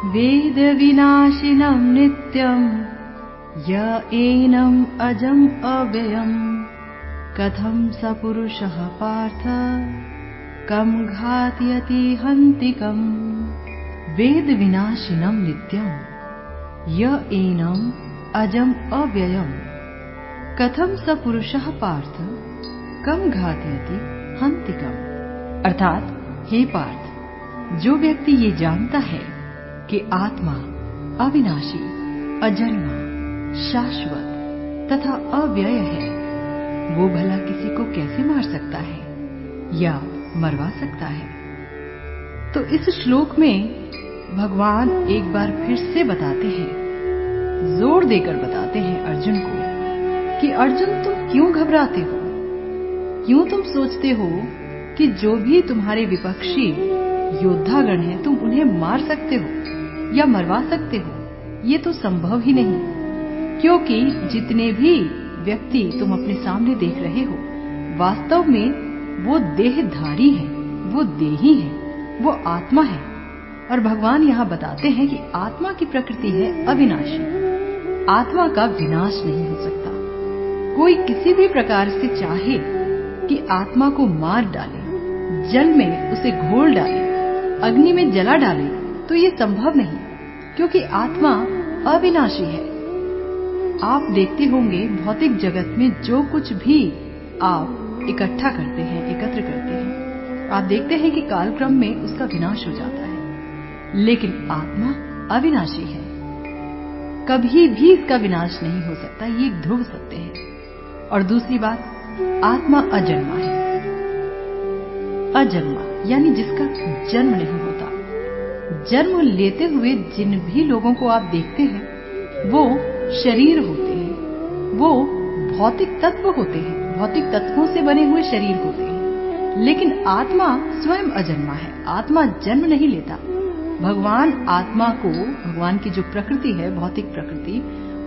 वेद विनाशिनं नित्यं य एनम् अजम् अव्ययम् कथं स पुरुषः पार्थ कं घातयति हन्तिकम्। वेद विनाशिनं नित्यं य एनम् अजम् अव्ययम् कथम स पुरुषः पार्थ कम घातयति हन्तिकम्। अर्थात हे पार्थ, जो व्यक्ति ये जानता है कि आत्मा अविनाशी, अजन्मा, शाश्वत तथा अव्यय है, वो भला किसी को कैसे मार सकता है या मरवा सकता है। तो इस श्लोक में भगवान एक बार फिर से बताते हैं, जोर देकर बताते हैं अर्जुन को कि अर्जुन तुम क्यों घबराते हो, क्यों तुम सोचते हो कि जो भी तुम्हारे विपक्षी योद्धागण हैं तुम उन्हें मार सकते हो या मरवा सकते हो। ये तो संभव ही नहीं, क्योंकि जितने भी व्यक्ति तुम अपने सामने देख रहे हो वास्तव में वो देहधारी है, वो देही है, वो आत्मा है। और भगवान यहाँ बताते हैं कि आत्मा की प्रकृति है अविनाशी, आत्मा का विनाश नहीं हो सकता। कोई किसी भी प्रकार से चाहे कि आत्मा को मार डाले, जल में उसे घोल डाले, अग्नि में जला डाले, तो ये संभव नहीं, क्योंकि आत्मा अविनाशी है। आप देखते होंगे भौतिक जगत में जो कुछ भी आप इकट्ठा करते हैं, एकत्र करते हैं, आप देखते हैं कि कालक्रम में उसका विनाश हो जाता है। लेकिन आत्मा अविनाशी है, कभी भी इसका विनाश नहीं हो सकता, ये एक ध्रुव सत्य है। और दूसरी बात, आत्मा अजन्मा है। अजन्मा यानी जिसका जन्म नहीं होता। जन्म लेते हुए जिन भी लोगों को आप देखते हैं वो शरीर होते हैं, वो भौतिक तत्व होते हैं, भौतिक तत्वों से बने हुए शरीर होते हैं। लेकिन आत्मा स्वयं अजन्मा है, आत्मा जन्म नहीं लेता। भगवान आत्मा को, भगवान की जो प्रकृति है, भौतिक प्रकृति,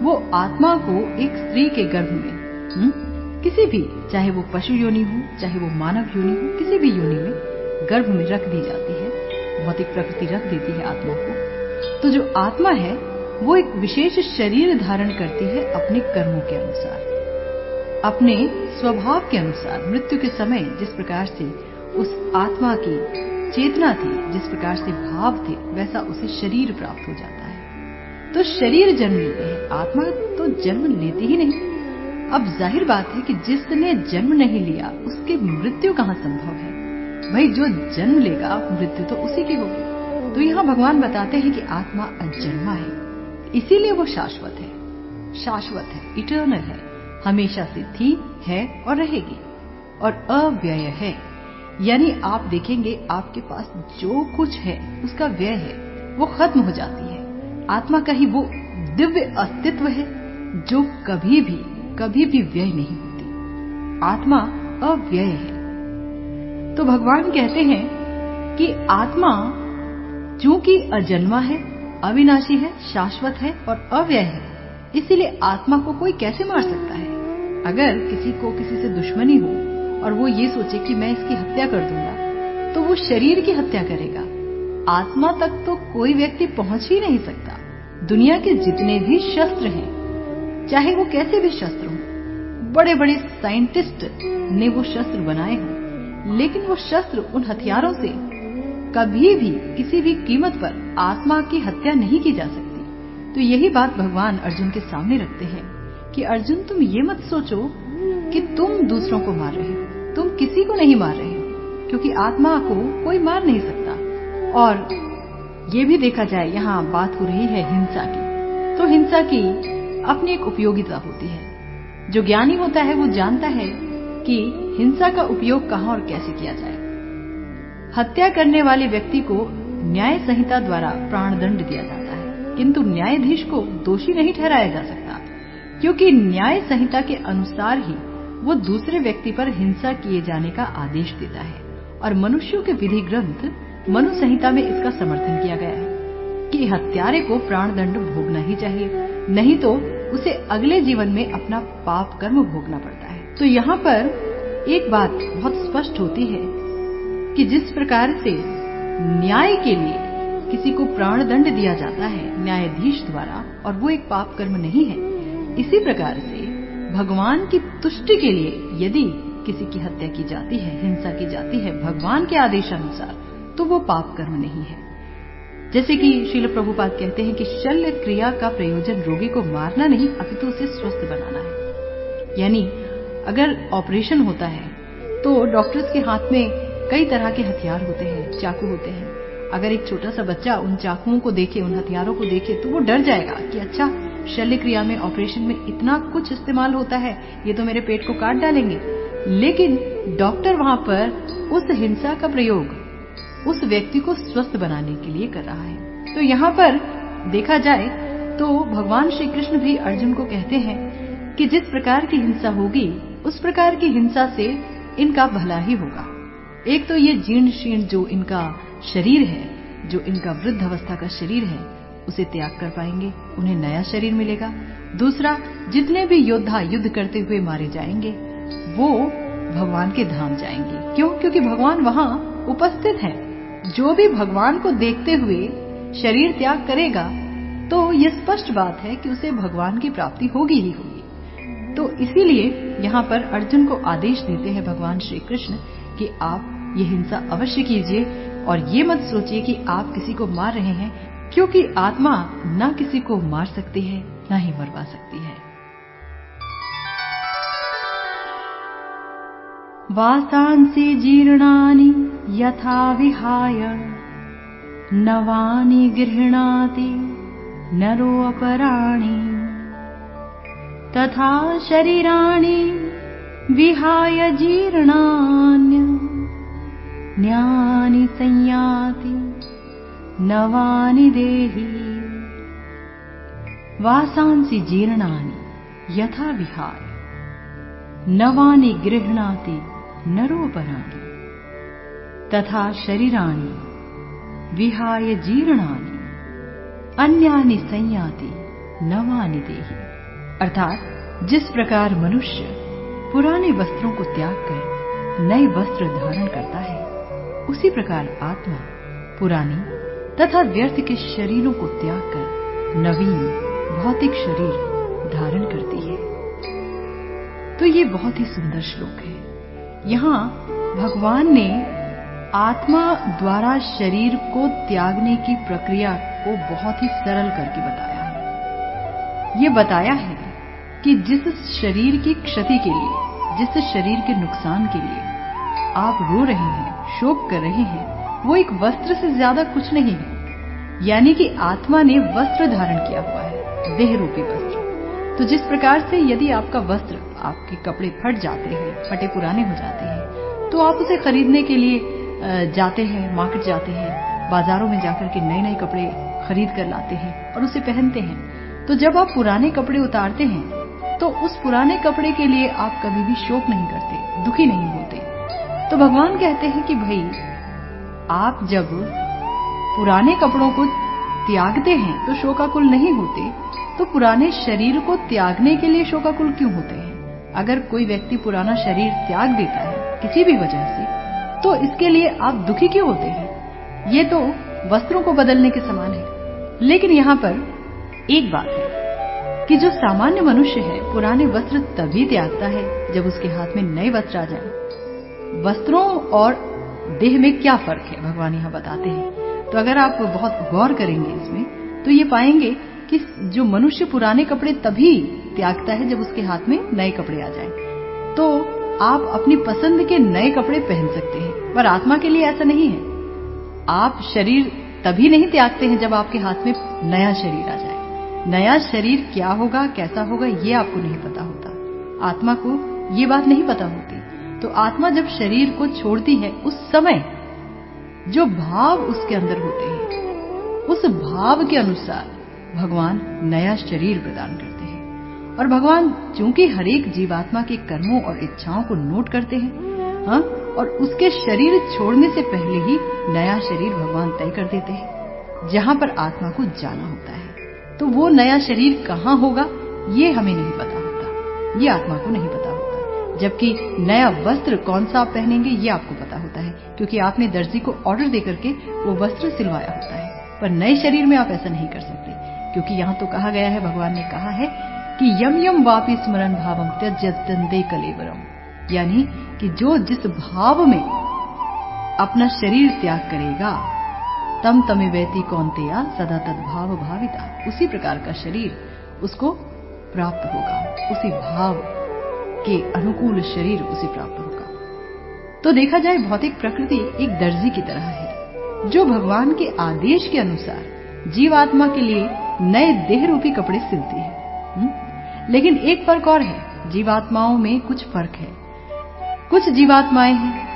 वो आत्मा को एक स्त्री के गर्भ में किसी भी, चाहे वो पशु योनि हो, चाहे वो मानव योनि हो, किसी भी योनि में गर्भ में रख दी जाती है। भौतिक प्रकृति रख देती है आत्मा को। तो जो आत्मा है वो एक विशेष शरीर धारण करती है अपने कर्मों के अनुसार, अपने स्वभाव के अनुसार। मृत्यु के समय जिस प्रकार से उस आत्मा की चेतना थी, जिस प्रकार से भाव थे, वैसा उसे शरीर प्राप्त हो जाता है। तो शरीर जन्म लेते हैं, आत्मा तो जन्म लेती ही नहीं। अब जाहिर बात है कि जिसने जन्म नहीं लिया उसकी मृत्यु कहाँ संभव है। भाई जो जन्म लेगा मृत्यु तो उसी की होगी। तो यहाँ भगवान बताते हैं कि आत्मा अजन्मा है, इसीलिए वो शाश्वत है, शाश्वत है, इटर्नल है, हमेशा से थी, है और रहेगी। और अव्यय है, यानी आप देखेंगे आपके पास जो कुछ है उसका व्यय है, वो खत्म हो जाती है। आत्मा का ही वो दिव्य अस्तित्व है जो कभी भी व्यय नहीं होती। आत्मा अव्यय है। तो भगवान कहते हैं कि आत्मा चूंकि अजन्मा है, अविनाशी है, शाश्वत है और अव्यय है, इसीलिए आत्मा को कोई कैसे मार सकता है। अगर किसी को किसी से दुश्मनी हो और वो ये सोचे कि मैं इसकी हत्या कर दूंगा, तो वो शरीर की हत्या करेगा। आत्मा तक तो कोई व्यक्ति पहुंच ही नहीं सकता। दुनिया के जितने भी शस्त्र हैं, चाहे वो कैसे भी शस्त्र हो, बड़े बड़े साइंटिस्ट ने वो शस्त्र बनाए हों, लेकिन वो शस्त्र, उन हथियारों से कभी भी किसी भी कीमत पर आत्मा की हत्या नहीं की जा सकती। तो यही बात भगवान अर्जुन के सामने रखते हैं कि अर्जुन तुम ये मत सोचो कि तुम दूसरों को मार रहे हो, तुम किसी को नहीं मार रहे हो, क्योंकि आत्मा को कोई मार नहीं सकता। और ये भी देखा जाए, यहाँ बात हो रही है हिंसा की, तो हिंसा की अपनी एक उपयोगिता होती है। जो ज्ञानी होता है वो जानता है कि हिंसा का उपयोग कहाँ और कैसे किया जाए। हत्या करने वाले व्यक्ति को न्याय संहिता द्वारा प्राणदंड दिया जाता है, किंतु न्यायाधीश को दोषी नहीं ठहराया जा सकता, क्योंकि न्याय संहिता के अनुसार ही वो दूसरे व्यक्ति पर हिंसा किए जाने का आदेश देता है। और मनुष्यों के विधि ग्रंथ मनु संहिता में इसका समर्थन किया गया है कि हत्यारे को प्राणदंड भोगना ही चाहिए, नहीं तो उसे अगले जीवन में अपना पाप कर्म भोगना पड़ता है। तो यहाँ पर एक बात बहुत स्पष्ट होती है कि जिस प्रकार से न्याय के लिए किसी को प्राण दंड दिया जाता है न्यायाधीश द्वारा और वो एक पाप कर्म नहीं है, इसी प्रकार से भगवान की तुष्टि के लिए यदि किसी की हत्या की जाती है, हिंसा की जाती है भगवान के आदेशानुसार, तो वो पाप कर्म नहीं है। जैसे कि श्रील प्रभुपाद कहते हैं कि शल्य क्रिया का प्रयोजन रोगी को मारना नहीं अपितु उसे स्वस्थ बनाना है। यानी अगर ऑपरेशन होता है तो डॉक्टर्स के हाथ में कई तरह के हथियार होते हैं, चाकू होते हैं। अगर एक छोटा सा बच्चा उन चाकुओं को देखे, उन हथियारों को देखे, तो वो डर जाएगा कि अच्छा शल्य क्रिया में, ऑपरेशन में इतना कुछ इस्तेमाल होता है, ये तो मेरे पेट को काट डालेंगे। लेकिन डॉक्टर वहां पर उस हिंसा का प्रयोग उस व्यक्ति को स्वस्थ बनाने के लिए कर रहा है। तो यहाँ पर देखा जाए तो भगवान श्री कृष्ण भी अर्जुन को कहते हैं कि जिस प्रकार की हिंसा होगी उस प्रकार की हिंसा से इनका भला ही होगा। एक तो ये जीर्ण शीर्ण जो इनका शरीर है, जो इनका वृद्ध अवस्था का शरीर है, उसे त्याग कर पाएंगे, उन्हें नया शरीर मिलेगा। दूसरा, जितने भी योद्धा युद्ध करते हुए मारे जाएंगे वो भगवान के धाम जाएंगे। क्यों? क्योंकि भगवान वहां उपस्थित हैं। जो भी भगवान को देखते हुए शरीर त्याग करेगा तो ये स्पष्ट बात है कि उसे भगवान की प्राप्ति होगी ही होगी। तो इसीलिए यहाँ पर अर्जुन को आदेश देते हैं भगवान श्री कृष्ण कि आप ये हिंसा अवश्य कीजिए और ये मत सोचिए कि आप किसी को मार रहे हैं, क्योंकि आत्मा न किसी को मार सकती है न ही मरवा सकती है। वासांसि जीर्णानि यथा विहाय नवानि गृह्णाति नरोपराणि तथा शरीराणि विहाय जीर्णान्यानि संयाति नवानि देहि। वासांसि जीर्णानि यथा विहाय नवानि गृह्णाति नरोपराणि तथा शरीराणि विहाय जीर्णानि अन्यानि संयाति नवानि देहि। अर्थात जिस प्रकार मनुष्य पुराने वस्त्रों को त्याग कर नए वस्त्र धारण करता है, उसी प्रकार आत्मा पुरानी तथा व्यर्थ के शरीरों को त्याग कर नवीन भौतिक शरीर धारण करती है। तो ये बहुत ही सुंदर श्लोक है। यहाँ भगवान ने आत्मा द्वारा शरीर को त्यागने की प्रक्रिया को बहुत ही सरल करके बताया है। ये बताया है कि जिस शरीर की क्षति के लिए, जिस शरीर के नुकसान के लिए आप रो रहे हैं, शोक कर रहे हैं, वो एक वस्त्र से ज्यादा कुछ नहीं है। यानी कि आत्मा ने वस्त्र धारण किया हुआ है, देह रूपी वस्त्र। तो जिस प्रकार से यदि आपका वस्त्र, आपके कपड़े फट जाते हैं, फटे पुराने हो जाते हैं, तो आप उसे खरीदने के लिए जाते हैं, मार्केट जाते हैं, बाजारों में जाकर के नए नए कपड़े खरीद कर लाते हैं और उसे पहनते हैं। तो जब आप पुराने कपड़े उतारते हैं तो उस पुराने कपड़े के लिए आप कभी भी शोक नहीं करते, दुखी नहीं होते। तो भगवान कहते हैं कि भाई आप जब पुराने कपड़ों को त्यागते हैं तो शोकाकुल नहीं होते, तो पुराने शरीर को त्यागने के लिए शोकाकुल क्यों होते हैं? अगर कोई व्यक्ति पुराना शरीर त्याग देता है किसी भी वजह से, तो इसके लिए आप दुखी क्यों होते हैं? ये तो वस्त्रों को बदलने के समान है। लेकिन यहाँ पर एक बात है कि जो सामान्य मनुष्य है पुराने वस्त्र तभी त्यागता है जब उसके हाथ में नए वस्त्र आ जाए। वस्त्रों और देह में क्या फर्क है भगवान यहाँ बताते हैं। तो अगर आप बहुत गौर करेंगे इसमें तो ये पाएंगे कि जो मनुष्य पुराने कपड़े तभी त्यागता है जब उसके हाथ में नए कपड़े आ जाएं। तो आप अपनी पसंद के नए कपड़े पहन सकते हैं, पर आत्मा के लिए ऐसा नहीं है। आप शरीर तभी नहीं त्यागते हैं जब आपके हाथ में नया शरीर आ जाए। नया शरीर क्या होगा, कैसा होगा, ये आपको नहीं पता होता। आत्मा को ये बात नहीं पता होती। तो आत्मा जब शरीर को छोड़ती है उस समय जो भाव उसके अंदर होते हैं, उस भाव के अनुसार भगवान नया शरीर प्रदान करते हैं। और भगवान चूंकि हर एक जीवात्मा के कर्मों और इच्छाओं को नोट करते हैं, हाँ, और उसके शरीर छोड़ने से पहले ही नया शरीर भगवान तय कर देते हैं जहां पर आत्मा को जाना होता है। तो वो नया शरीर कहाँ होगा ये हमें नहीं पता होता, ये आत्मा को नहीं पता होता। जबकि नया वस्त्र कौन सा आप पहनेंगे ये आपको पता होता है, क्योंकि आपने दर्जी को ऑर्डर देकर के वो वस्त्र सिलवाया होता है। पर नए शरीर में आप ऐसा नहीं कर सकते, क्योंकि यहां तो कहा गया है, भगवान ने कहा है कि यम यम वापि स्मरण भावम त्यज्यत्यन्ते कलेवरम, यानी कि जो जिस भाव में अपना शरीर त्याग करेगा, तम तमेवैति कौन्तेया सदा तद्भाव भाविता, उसी प्रकार का शरीर उसको प्राप्त होगा, उसी भाव के अनुकूल शरीर उसे प्राप्त होगा। तो देखा जाए भौतिक प्रकृति एक दर्जी की तरह है, जो भगवान के आदेश के अनुसार जीवात्मा के लिए नए देह रूपी कपड़े सिलती है। लेकिन एक फर्क और है, जीवात्माओं में कुछ फर्क है। कुछ जीवात्माएं हैं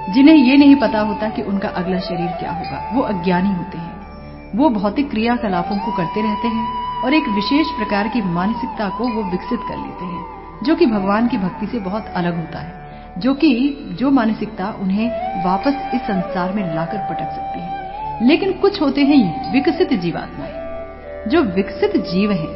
जिन्हें ये नहीं पता होता कि उनका अगला शरीर क्या होगा, वो अज्ञानी होते हैं, वो भौतिक क्रियाकलापों को करते रहते हैं और एक विशेष प्रकार की मानसिकता को वो विकसित कर लेते हैं, जो कि भगवान की भक्ति से बहुत अलग होता है, जो मानसिकता उन्हें वापस इस संसार में लाकर पटक सकती है। लेकिन कुछ होते हैं विकसित जीवात्माएं, जो विकसित जीव हैं,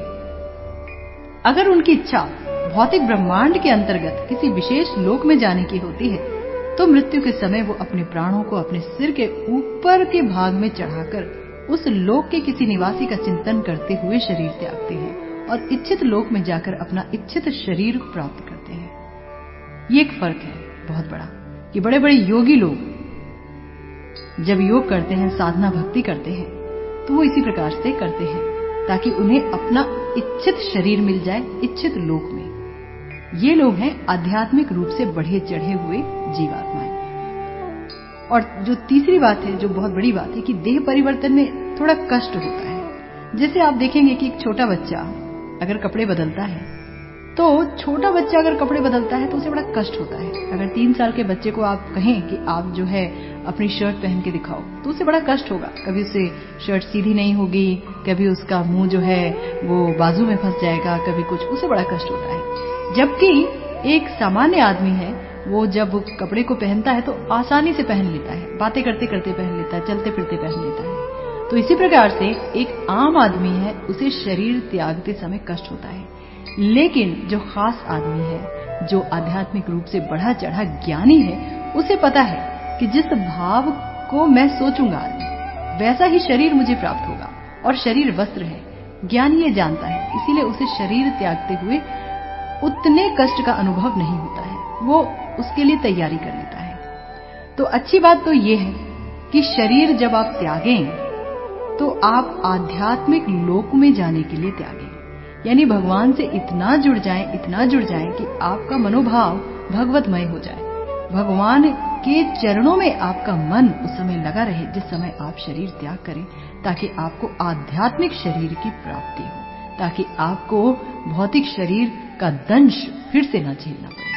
अगर उनकी इच्छा भौतिक ब्रह्मांड के अंतर्गत किसी विशेष लोक में जाने की होती है, तो मृत्यु के समय वो अपने प्राणों को अपने सिर के ऊपर के भाग में चढ़ाकर उस लोक के किसी निवासी का चिंतन करते हुए शरीर त्यागते हैं और इच्छित लोक में जाकर अपना इच्छित शरीर प्राप्त करते हैं। ये एक फर्क है बहुत बड़ा, कि बड़े बड़े योगी लोग जब योग करते हैं, साधना भक्ति करते हैं, तो वो इसी प्रकार से करते हैं ताकि उन्हें अपना इच्छित शरीर मिल जाए इच्छित लोक में। ये लोग हैं आध्यात्मिक रूप से बढ़े चढ़े हुए जीवात्माएं। और जो तीसरी बात है, जो बहुत बड़ी बात है, कि देह परिवर्तन में थोड़ा कष्ट होता है। जैसे आप देखेंगे कि एक छोटा बच्चा अगर कपड़े बदलता है, तो छोटा बच्चा अगर कपड़े बदलता है तो उसे बड़ा कष्ट होता है। अगर 3 साल के बच्चे को आप कहें कि आप जो है अपनी शर्ट पहन के दिखाओ, तो उसे बड़ा कष्ट होगा। कभी उसे शर्ट सीधी नहीं होगी, कभी उसका मुंह जो है वो बाजू में फंस जाएगा, कभी कुछ, उसे बड़ा कष्ट होता है। जबकि एक सामान्य आदमी है, वो जब कपड़े को पहनता है तो आसानी से पहन लेता है, बातें करते करते पहन लेता है, चलते फिरते पहन लेता है। तो इसी प्रकार से एक आम आदमी है, उसे शरीर त्यागते समय कष्ट होता है। लेकिन जो खास आदमी है, जो आध्यात्मिक रूप से बढ़ा चढ़ा ज्ञानी है, उसे पता है कि जिस भाव को मैं सोचूंगा वैसा ही शरीर मुझे प्राप्त होगा, और शरीर वस्त्र है। ज्ञानी ये जानता है, इसीलिए उसे शरीर त्यागते हुए उतने कष्ट का अनुभव नहीं होता है, वो उसके लिए तैयारी कर लेता है। तो अच्छी बात तो ये है कि शरीर जब आप त्यागें तो आप आध्यात्मिक लोक में जाने के लिए त्यागें, यानी भगवान से इतना जुड़ जाएं कि आपका मनोभाव भगवतमय हो जाए, भगवान के चरणों में आपका मन उस समय लगा रहे जिस समय आप शरीर त्याग करें, ताकि आपको आध्यात्मिक शरीर की प्राप्ति हो, ताकि आपको भौतिक शरीर का दंश फिर से न झेलना पड़े।